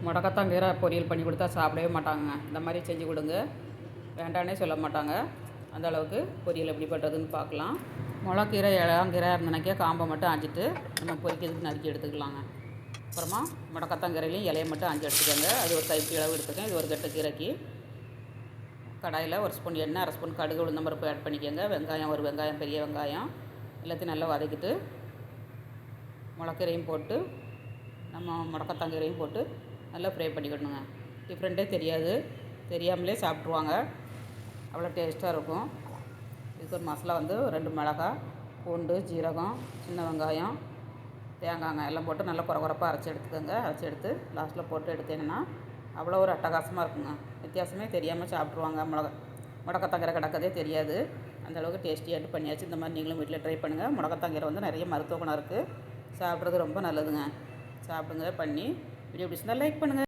முடக்கத்தாங்கீரை பொரியல் பண்ணி கொடுத்தா சாப்பிடவே மாட்டாங்க. இந்த மாதிரி செஞ்சு கொடுங்க, வேண்டானே சொல்ல மாட்டாங்க. அந்த அளவுக்கு பொரியல் எப்படி பண்ணுறதுன்னு பார்க்கலாம். முளக்கீரை இளங்கீரை இருந்தனாக்கே காம்பை மட்டும் ஆஞ்சிட்டு நம்ம பொரிக்கிறதுக்கு நறுக்கி எடுத்துக்கலாங்க. அப்புறமா முடக்கத்தாங்கீரையிலையும் இலையை மட்டும் ஆஞ்சி எடுத்துக்கோங்க. அது ஒரு கைப்பிடி அளவு எடுத்துக்கேன். இது ஒரு கட்டு கீரைக்கு. கடாயில் ஒரு ஸ்பூன் எண்ணெய், அரை ஸ்பூன் கடுகு, உளுந்தம் பருப்பு ஆட் பண்ணிக்கோங்க. வெங்காயம், ஒரு வெங்காயம், பெரிய வெங்காயம் எல்லாத்தையும் நல்லா வதக்கிட்டு முளக்கீரையும் போட்டு நம்ம முடக்கத்தாங்கீரையும் போட்டு நல்லா ஃப்ரை பண்ணிக்கணுங்க. டிஃப்ரெண்ட்டே தெரியாது, தெரியாமலே சாப்பிட்ருவாங்க. அவ்வளோ டேஸ்ட்டாக இருக்கும். இதுக்கு ஒரு மசாலா வந்து 2 மிளகாய், பூண்டு, ஜீரகம், சின்ன வெங்காயம், தேங்காய்ங்க எல்லாம் போட்டு நல்லா குறப்பாக அரைச்சி எடுத்துக்கோங்க. அரைச்சி எடுத்து லாஸ்ட்டில் போட்டு எடுத்தீங்கன்னா அவ்வளோ ஒரு அட்டகாசமாக இருக்குங்க. வித்தியாசமே தெரியாமல் சாப்பிட்ருவாங்க. முடக்கத்தாங்கீரை கிடக்கதே தெரியாது. அந்தளவுக்கு டேஸ்டியாக பண்ணியாச்சு. இந்த மாதிரி நீங்களும் வீட்டில் ட்ரை பண்ணுங்கள். முடக்கத்தாங்கீரை வந்து நிறைய மருத்துவ குணம் இருக்குது. சாப்பிட்றது ரொம்ப நல்லதுங்க. சாப்பிடுங்க. பண்ணி வீடியோ பிடிச்சிருந்தா லைக் பண்ணுங்கள்.